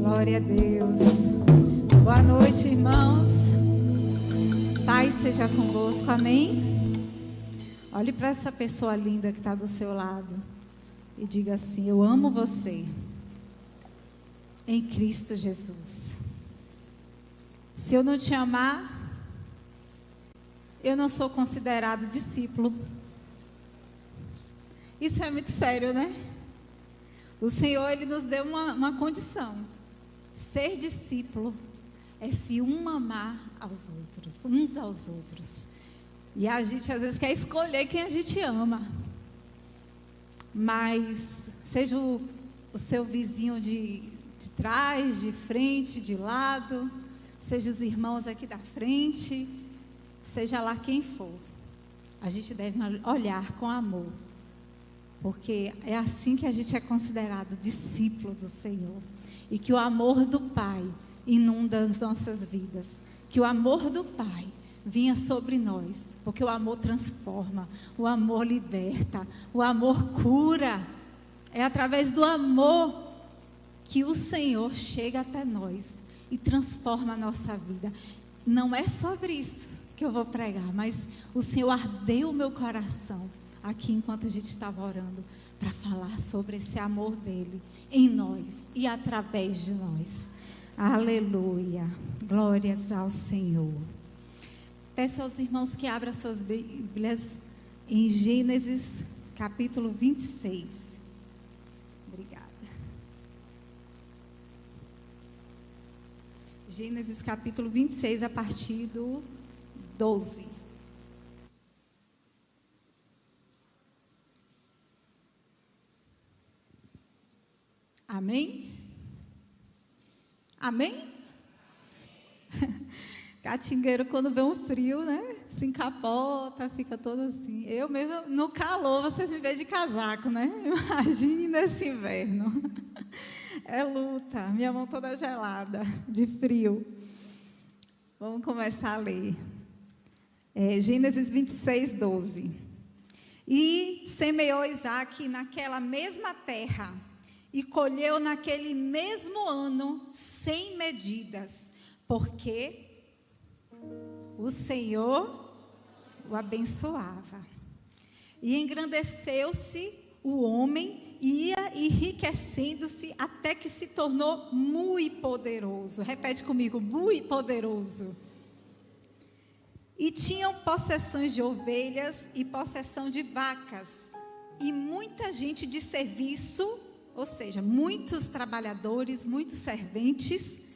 Glória a Deus. Boa noite, irmãos. Paz seja convosco, amém? Olhe para essa pessoa linda que está do seu lado e diga assim: eu amo você em Cristo Jesus. Se eu não te amar, eu não sou considerado discípulo. Isso é muito sério, né? O Senhor, Ele nos deu uma condição. Ser discípulo é se um amar aos outros, uns aos outros. E a gente às vezes quer escolher quem a gente ama. Mas seja o seu vizinho de trás, de frente, de lado, seja os irmãos aqui da frente, seja lá quem for, a gente deve olhar com amor. Porque é assim que a gente é considerado discípulo do Senhor. E que o amor do Pai inunda as nossas vidas. Que o amor do Pai vinha sobre nós. Porque o amor transforma, o amor liberta, o amor cura. É através do amor que o Senhor chega até nós e transforma a nossa vida. Não é sobre isso que eu vou pregar, mas o Senhor ardeu o meu coração aqui enquanto a gente estava orando, para falar sobre esse amor dele em nós e através de nós. Aleluia, glórias ao Senhor. Peço aos irmãos que abram suas Bíblias em Gênesis capítulo 26. Obrigada. Gênesis capítulo 26, a partir do 12. Amém? Amém? Catingueiro, quando vê um frio, né? Se encapota, fica todo assim. Eu mesmo, no calor, vocês me veem de casaco, né? Imagine nesse inverno. É luta, minha mão toda gelada, de frio. Vamos começar a ler. Gênesis 26, 12. E semeou Isaque naquela mesma terra, e colheu naquele mesmo ano 100 medidas, porque o Senhor o abençoava. E engrandeceu-se o homem, ia enriquecendo-se até que se tornou muito poderoso. Repete comigo: muito poderoso. E tinham possessões de ovelhas e possessão de vacas, e muita gente de serviço, ou seja, muitos trabalhadores, muitos serventes,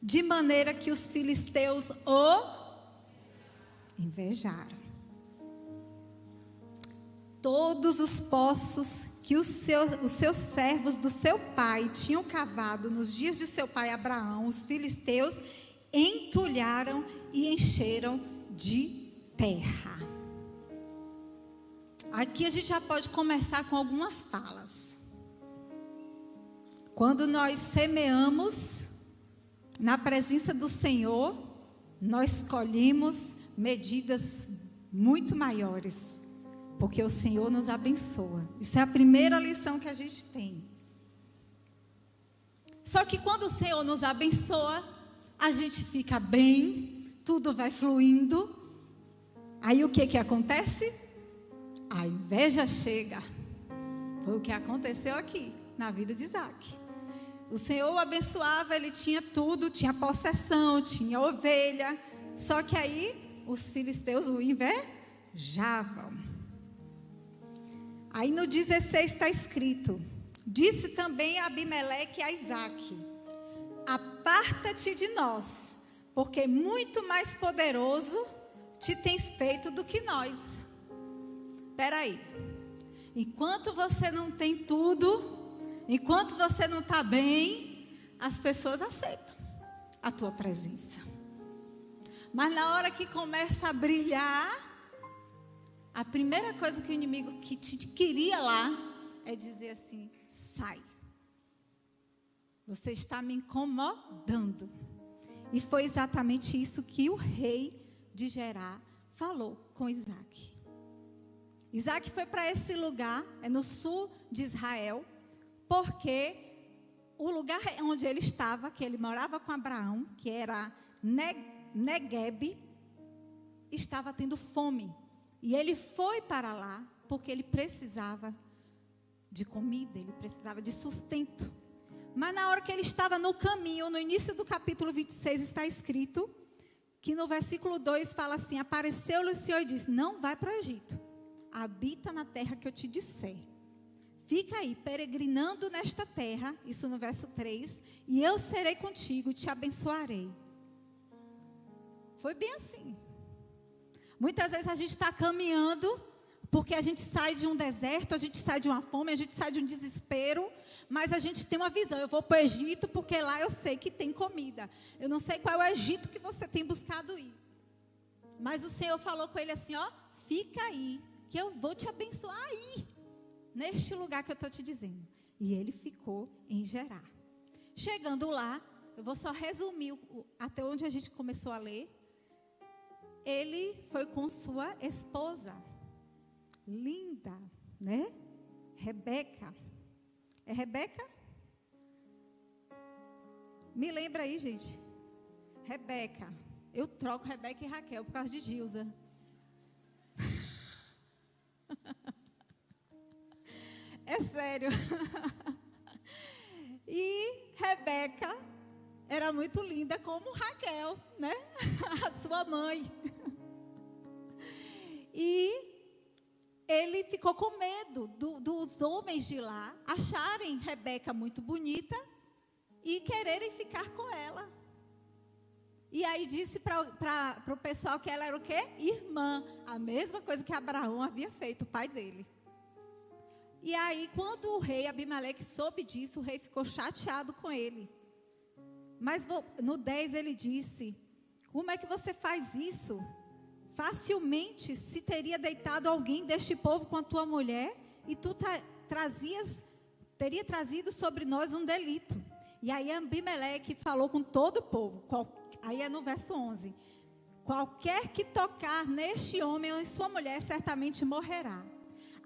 de maneira que os filisteus o invejaram. Todos os poços que os seus servos do seu pai tinham cavado nos dias de seu pai Abraão, os filisteus entulharam e encheram de terra. Aqui a gente já pode começar com algumas falas. Quando nós semeamos na presença do Senhor, nós colhemos medidas muito maiores, porque o Senhor nos abençoa. Isso é a primeira lição que a gente tem. Só que quando o Senhor nos abençoa, a gente fica bem, tudo vai fluindo. Aí o que acontece? A inveja chega. Foi o que aconteceu aqui na vida de Isaque. O Senhor o abençoava, ele tinha tudo, tinha possessão, tinha ovelha. Só que aí os filisteus o invejavam. Aí no 16 está escrito: disse também Abimeleque a Isaque: aparta-te de nós, porque muito mais poderoso te tens feito do que nós. Espera aí. Enquanto você não tem tudo, enquanto você não está bem, as pessoas aceitam a tua presença. Mas na hora que começa a brilhar, a primeira coisa que o inimigo que te queria lá é dizer assim: sai. Você está me incomodando. E foi exatamente isso que o rei de Gerar falou com Isaque. Isaque foi para esse lugar, é no sul de Israel, porque o lugar onde ele estava, que ele morava com Abraão, que era Negueb, estava tendo fome. E ele foi para lá porque ele precisava de comida, ele precisava de sustento. Mas na hora que ele estava no caminho, no início do capítulo 26, está escrito que no versículo 2 fala assim: apareceu-lhe o Senhor e disse: não vai para o Egito, habita na terra que eu te disser. Fica aí, peregrinando nesta terra, isso no verso 3, e eu serei contigo e te abençoarei. Foi bem assim. Muitas vezes a gente está caminhando, porque a gente sai de um deserto, a gente sai de uma fome, a gente sai de um desespero, mas a gente tem uma visão: eu vou para o Egito porque lá eu sei que tem comida. Eu não sei qual é o Egito que você tem buscado ir, mas o Senhor falou com ele assim: ó, fica aí, que eu vou te abençoar aí, neste lugar que eu estou te dizendo. E ele ficou em Gerar. Chegando lá, eu vou só resumir até onde a gente começou a ler. Ele foi com sua esposa, linda, né? Rebeca. É Rebeca? Me lembra aí, gente. Rebeca. Eu troco Rebeca e Raquel por causa de Gilza. É sério. E Rebeca era muito linda como Raquel, né? A sua mãe. E ele ficou com medo dos homens de lá acharem Rebeca muito bonita e quererem ficar com ela. E aí disse para o pessoal que ela era o quê? Irmã. A mesma coisa que Abraão havia feito, o pai dele. E aí, quando o rei Abimeleque soube disso, o rei ficou chateado com ele. Mas no 10 ele disse: como é que você faz isso? Facilmente se teria deitado alguém deste povo com a tua mulher, e tu teria trazido sobre nós um delito. E aí Abimeleque falou com todo o povo, aí é no verso 11: qualquer que tocar neste homem ou em sua mulher certamente morrerá.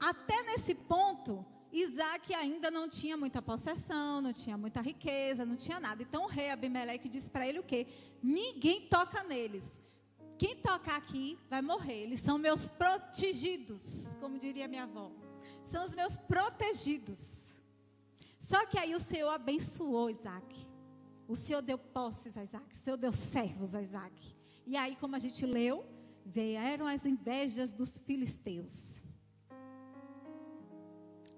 Até nesse ponto, Isaac ainda não tinha muita possessão, não tinha muita riqueza, não tinha nada. Então o rei Abimeleque disse para ele o quê? Ninguém toca neles. Quem tocar aqui vai morrer. Eles são meus protegidos, como diria minha avó. São os meus protegidos. Só que aí o Senhor abençoou Isaac. O Senhor deu posses a Isaac. O Senhor deu servos a Isaac. E aí, como a gente leu, vieram as invejas dos filisteus.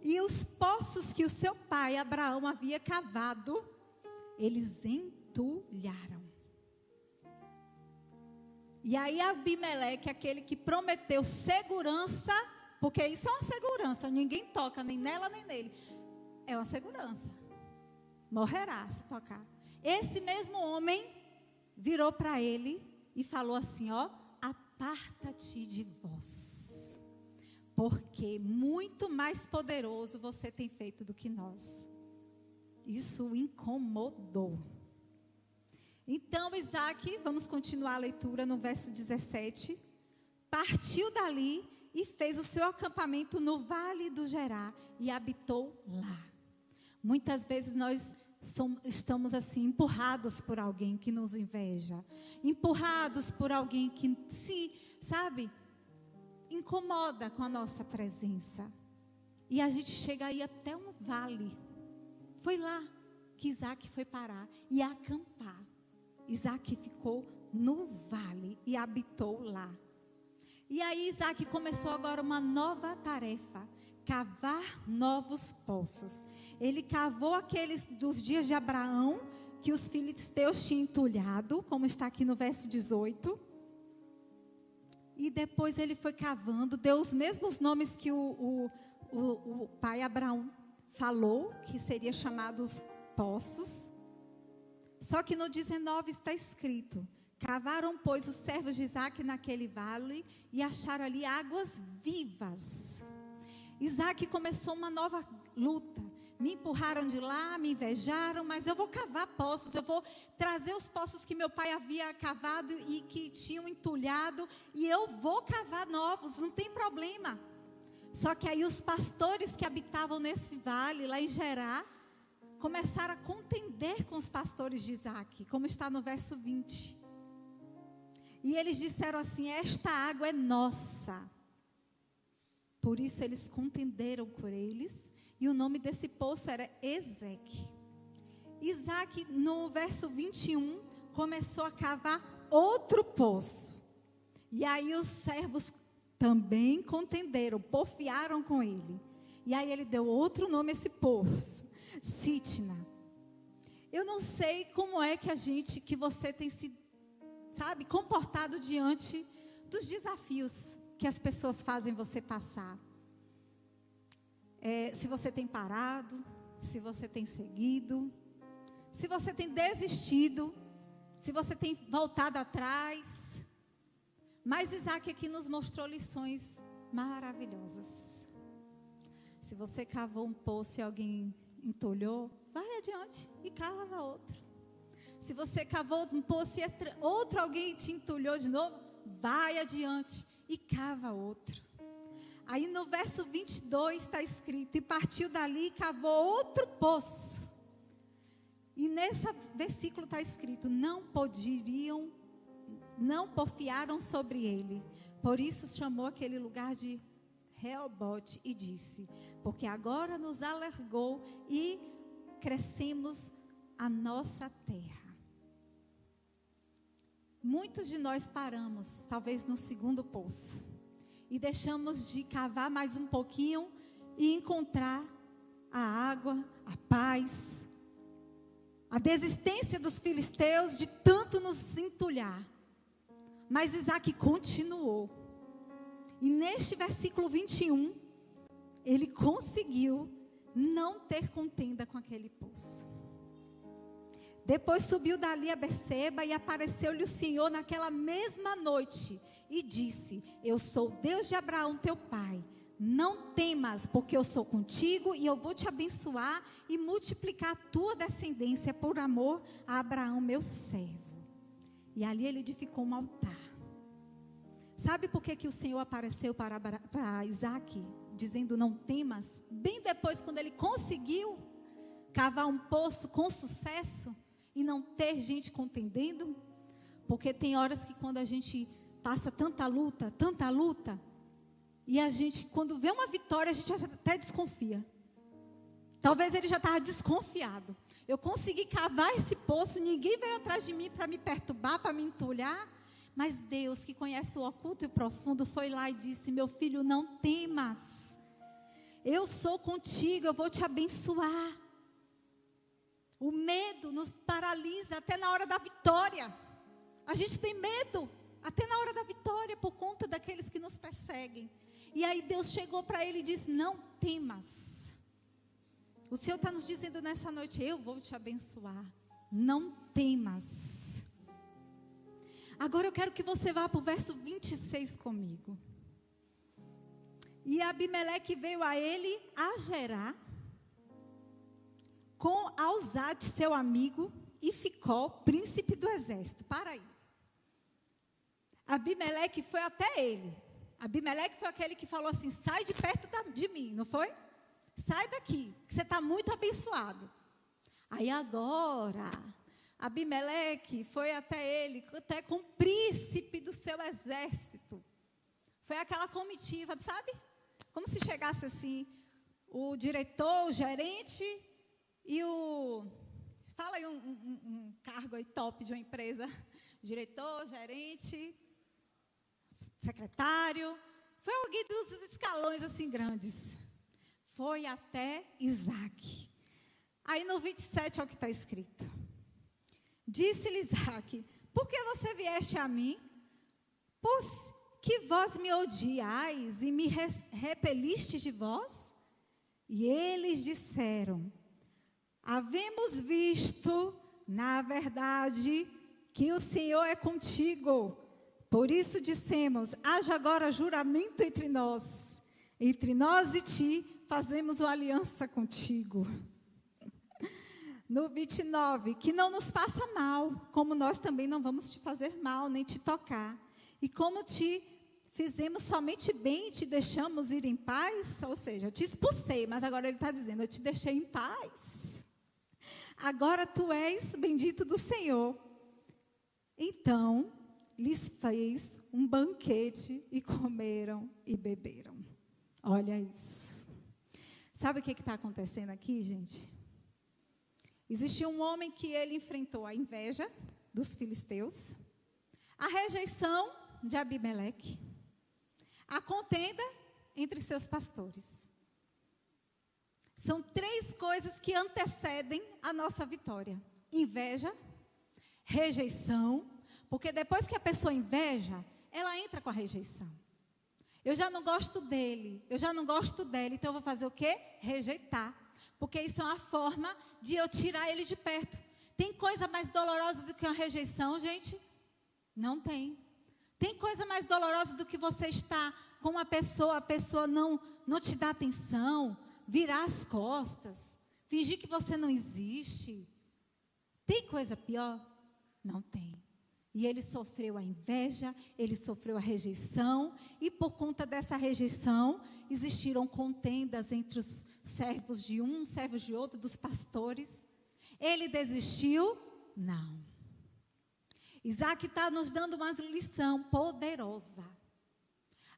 E os poços que o seu pai Abraão havia cavado, eles entulharam. E aí Abimeleque, aquele que prometeu segurança, porque isso é uma segurança, ninguém toca nem nela nem nele, é uma segurança, morrerá se tocar. Esse mesmo homem virou para ele e falou assim: ó, aparta-te de vós, porque muito mais poderoso você tem feito do que nós. Isso o incomodou. Então Isaac, vamos continuar a leitura no verso 17, partiu dali e fez o seu acampamento no vale do Gerar e habitou lá. Muitas vezes nós estamos assim, empurrados por alguém que nos inveja, empurrados por alguém que incomoda com a nossa presença. E a gente chega aí até um vale. Foi lá que Isaac foi parar e acampar. Isaac ficou no vale e habitou lá. E aí Isaac começou agora uma nova tarefa: cavar novos poços. Ele cavou aqueles dos dias de Abraão, que os filisteus tinham entulhado, como está aqui no verso 18. E depois ele foi cavando, deu os mesmos nomes que o pai Abraão falou, que seria chamados poços. Só que no 19 está escrito: cavaram, pois, os servos de Isaac naquele vale e acharam ali águas vivas. Isaac começou uma nova luta. Me empurraram de lá, me invejaram, mas eu vou cavar poços, eu vou trazer os poços que meu pai havia cavado e que tinham entulhado, e eu vou cavar novos, não tem problema. Só que aí os pastores que habitavam nesse vale, lá em Gerar, começaram a contender contender com os pastores de Isaac, como está no verso 20. E eles disseram assim: esta água é nossa. Por isso eles contenderam por eles, e o nome desse poço era Ezeque. Isaac, no verso 21, começou a cavar outro poço. E aí os servos também contenderam, porfiaram com ele. E aí ele deu outro nome a esse poço, Sitna. Eu não sei como é que você tem se, comportado diante dos desafios que as pessoas fazem você passar. Se você tem parado, se você tem seguido, se você tem desistido, se você tem voltado atrás. Mas Isaac aqui nos mostrou lições maravilhosas. Se você cavou um poço e alguém entulhou, vai adiante e cava outro. Se você cavou um poço e outro alguém te entulhou de novo, vai adiante e cava outro. Aí no verso 22 está escrito: e partiu dali e cavou outro poço. E nesse versículo está escrito: não porfiaram sobre ele. Por isso chamou aquele lugar de Reobote e disse: porque agora nos alargou e crescemos a nossa terra. Muitos de nós paramos, talvez no segundo poço, e deixamos de cavar mais um pouquinho e encontrar a água, a paz, a desistência dos filisteus de tanto nos entulhar. Mas Isaac continuou. E neste versículo 21, ele conseguiu não ter contenda com aquele poço. Depois subiu dali a Berseba e apareceu-lhe o Senhor naquela mesma noite e disse: eu sou o Deus de Abraão teu pai. Não temas, porque eu sou contigo e eu vou te abençoar e multiplicar a tua descendência por amor a Abraão meu servo. E ali ele edificou um altar. Sabe por que o Senhor apareceu para Isaac, dizendo não temas? Bem depois, quando ele conseguiu cavar um poço com sucesso e não ter gente contendendo. Porque tem horas que quando a gente passa tanta luta, e a gente, quando vê uma vitória, a gente até desconfia. Talvez ele já estava desconfiado. Eu consegui cavar esse poço, ninguém veio atrás de mim para me perturbar, para me entulhar. Mas Deus, que conhece o oculto e o profundo, foi lá e disse: meu filho, não temas. Eu sou contigo, eu vou te abençoar. O medo nos paralisa até na hora da vitória. A gente tem medo até na hora da vitória por conta daqueles que nos perseguem. E aí Deus chegou para ele e disse: não temas. O Senhor está nos dizendo nessa noite: eu vou te abençoar. Não temas. Agora eu quero que você vá para o verso 26 comigo. E Abimeleque veio a ele a Gerar, com Alzate, seu amigo, e Ficol, príncipe do exército. Para aí. Abimeleque foi até ele. Abimeleque foi aquele que falou assim: sai de perto de mim, não foi? Sai daqui, que você está muito abençoado. Aí agora, Abimeleque foi até ele, até com o príncipe do seu exército. Foi aquela comitiva, sabe? Como se chegasse assim, o diretor, o gerente e o... Fala aí um cargo aí top de uma empresa. Diretor, gerente, secretário. Foi alguém dos escalões assim grandes. Foi até Isaac. Aí no 27 é o que está escrito. Disse-lhe Isaac: por que você vieste a mim? Pois que vós me odiais e me repelistes de vós? E eles disseram: havemos visto, na verdade, que o Senhor é contigo. Por isso dissemos: haja agora juramento entre nós e ti, fazemos uma aliança contigo. No 29, que não nos faça mal, como nós também não vamos te fazer mal, nem te tocar. E como te fizemos somente bem, te deixamos ir em paz, ou seja, eu te expulsei, mas agora ele está dizendo: eu te deixei em paz. Agora tu és bendito do Senhor. Então lhes fez um banquete e comeram e beberam. Olha isso. Sabe o que está acontecendo aqui, gente? Existia um homem que ele enfrentou a inveja dos filisteus, a rejeição de Abimeleque, a contenda entre seus pastores. São 3 coisas que antecedem a nossa vitória: inveja, rejeição, porque depois que a pessoa inveja, ela entra com a rejeição. Eu já não gosto dele, eu já não gosto dela, então eu vou fazer o quê? Rejeitar. Porque isso é uma forma de eu tirar ele de perto. Tem coisa mais dolorosa do que uma rejeição, gente? Não tem. Tem coisa mais dolorosa do que você estar com uma pessoa, a pessoa não te dá atenção, virar as costas, fingir que você não existe. Tem coisa pior? Não tem. E ele sofreu a inveja, ele sofreu a rejeição, e por conta dessa rejeição, existiram contendas entre os servos de um, servos de outro, dos pastores. Ele desistiu? Não. Isaac está nos dando uma lição poderosa.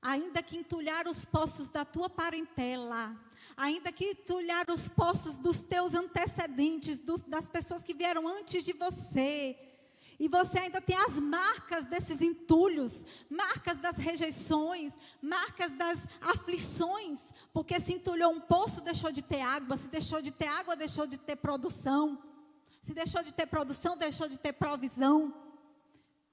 Ainda que entulhar os poços da tua parentela, ainda que entulhar os poços dos teus antecedentes, das pessoas que vieram antes de você, e você ainda tem as marcas desses entulhos, marcas das rejeições, marcas das aflições, porque se entulhou um poço, deixou de ter água, se deixou de ter água, deixou de ter produção, se deixou de ter produção, deixou de ter provisão.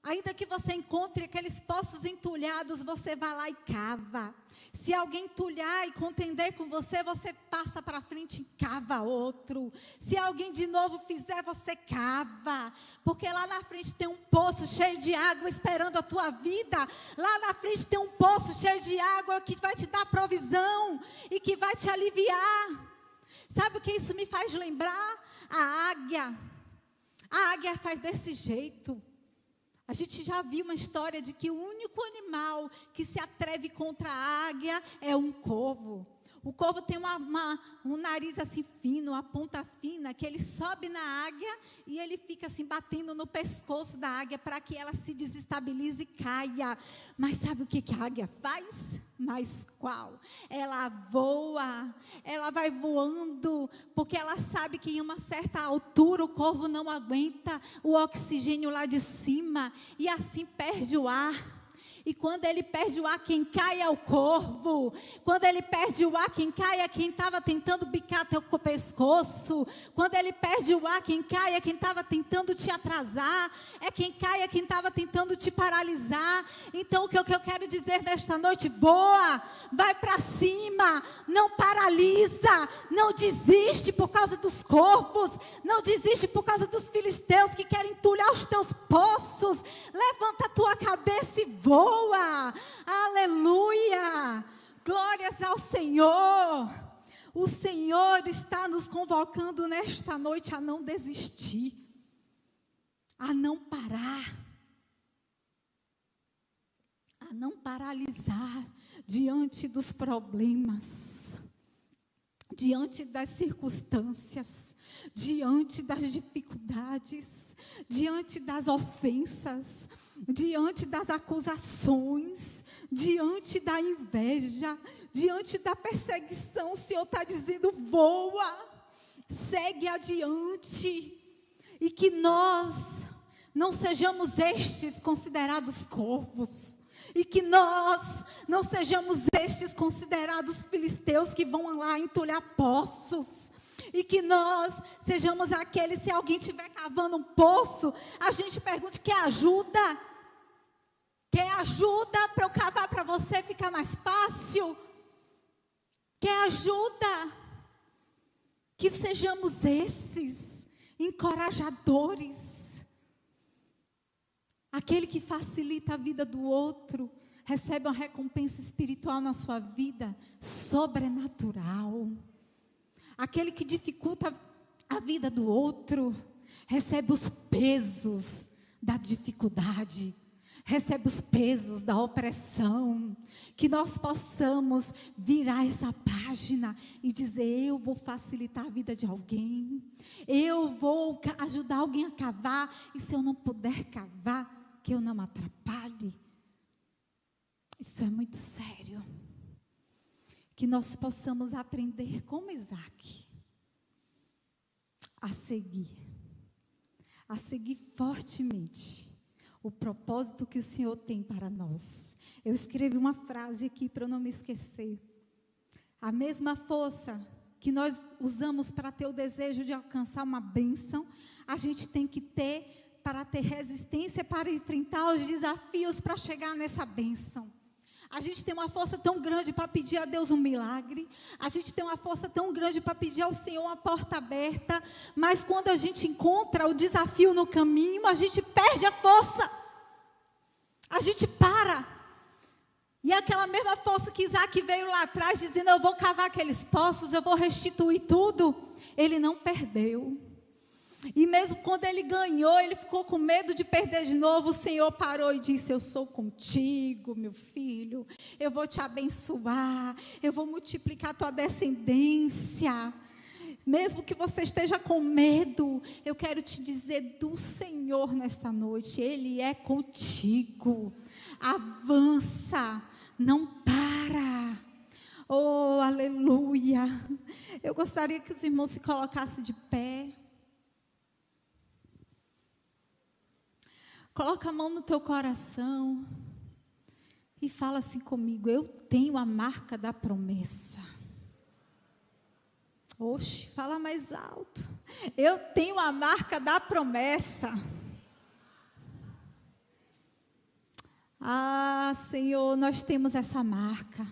Ainda que você encontre aqueles poços entulhados, você vai lá e cava. Se alguém entulhar e contender com você, você passa para frente e cava outro. Se alguém de novo fizer, você cava. Porque lá na frente tem um poço cheio de água esperando a tua vida. Lá na frente tem um poço cheio de água que vai te dar provisão e que vai te aliviar. Sabe o que isso me faz lembrar? A águia. A águia faz desse jeito. A gente já viu uma história de que o único animal que se atreve contra a águia é um corvo. O corvo tem um nariz assim fino, uma ponta fina, que ele sobe na águia e ele fica assim batendo no pescoço da águia para que ela se desestabilize e caia. Mas sabe o que a águia faz? Mas qual? Ela voa, ela vai voando, porque ela sabe que em uma certa altura o corvo não aguenta o oxigênio lá de cima e assim perde o ar. E quando ele perde o ar, quem cai é o corvo. Quando ele perde o ar, quem cai é quem estava tentando bicar teu pescoço. Quando ele perde o ar, quem cai é quem estava tentando te atrasar. É quem cai é quem estava tentando te paralisar. Então o que eu quero dizer nesta noite: voa, vai para cima, não paralisa, não desiste por causa dos corvos, não desiste por causa dos filisteus que querem entulhar os teus poços. Levanta a tua cabeça e voa. Aleluia, glórias ao Senhor. O Senhor está nos convocando nesta noite a não desistir, a não parar, a não paralisar diante dos problemas, diante das circunstâncias, diante das dificuldades, diante das ofensas, diante das acusações, diante da inveja, diante da perseguição. O Senhor está dizendo: voa, segue adiante, e que nós não sejamos estes considerados corvos, e que nós não sejamos estes considerados filisteus que vão lá entulhar poços. E que nós sejamos aqueles, se alguém estiver cavando um poço, a gente pergunte: quer ajuda? Quer ajuda para eu cavar para você ficar mais fácil? Quer ajuda? Que sejamos esses encorajadores. Aquele que facilita a vida do outro recebe uma recompensa espiritual na sua vida, sobrenatural. Aquele que dificulta a vida do outro recebe os pesos da dificuldade, recebe os pesos da opressão, que nós possamos virar essa página e dizer: eu vou facilitar a vida de alguém, eu vou ajudar alguém a cavar, e se eu não puder cavar, que eu não atrapalhe. Isso é muito sério. Que nós possamos aprender como Isaac a seguir fortemente o propósito que o Senhor tem para nós. Eu escrevi uma frase aqui para eu não me esquecer. A mesma força que nós usamos para ter o desejo de alcançar uma bênção, a gente tem que ter para ter resistência, para enfrentar os desafios para chegar nessa bênção. A gente tem uma força tão grande para pedir a Deus um milagre. A gente tem uma força tão grande para pedir ao Senhor uma porta aberta. Mas quando a gente encontra o desafio no caminho, a gente perde a força. A gente para. E é aquela mesma força que Isaac veio lá atrás, dizendo: eu vou cavar aqueles poços, eu vou restituir tudo. Ele não perdeu. E mesmo quando ele ganhou, ele ficou com medo de perder de novo. O Senhor parou e disse: eu sou contigo, meu filho. Eu vou te abençoar. Eu vou multiplicar a tua descendência. Mesmo que você esteja com medo, eu quero te dizer do Senhor nesta noite: Ele é contigo. Avança, não para. Oh, aleluia. Eu gostaria que os irmãos se colocassem de pé. Coloca a mão no teu coração e fala assim comigo: eu tenho a marca da promessa. Oxe, fala mais alto. Eu tenho a marca da promessa. Ah, Senhor, nós temos essa marca.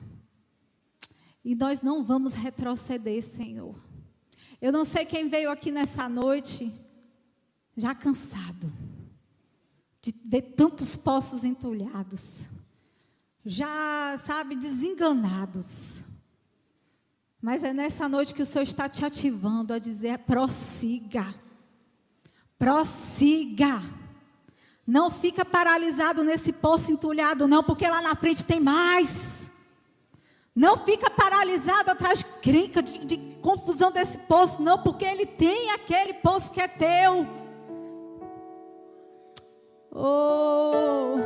E nós não vamos retroceder, Senhor. Eu não sei quem veio aqui nessa noite já cansado de ver tantos poços entulhados, já, sabe, desenganados. Mas é nessa noite que o Senhor está te ativando a dizer: prossiga, prossiga. Não fica paralisado nesse poço entulhado não, porque lá na frente tem mais. Não fica paralisado atrás de crenca, de confusão desse poço não, porque Ele tem aquele poço que é teu. Oh,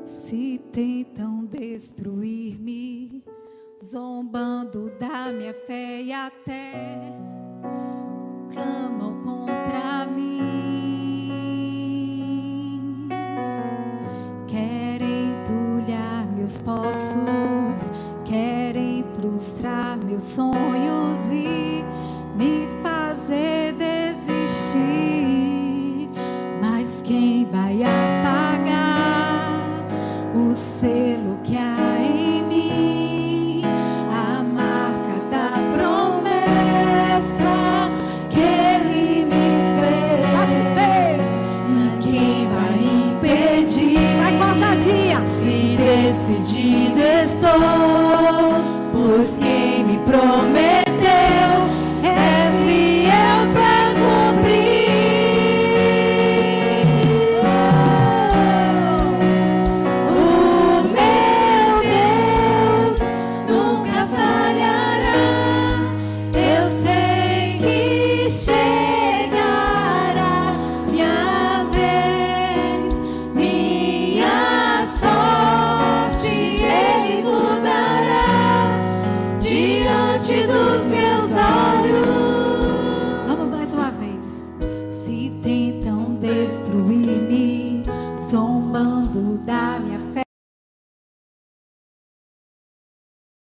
se tentam destruir-me, zombando da minha fé e até clamam contra mim, querem entulhar meus poços, querem frustrar meus sonhos e me fazer desistir. Quem vai apagar o selo que há em mim? A marca da promessa que Ele me fez. E quem vai impedir? Vai com ousadia. Se decidido estou, pois quem me prometeu é fiel para cumprir. Zombando da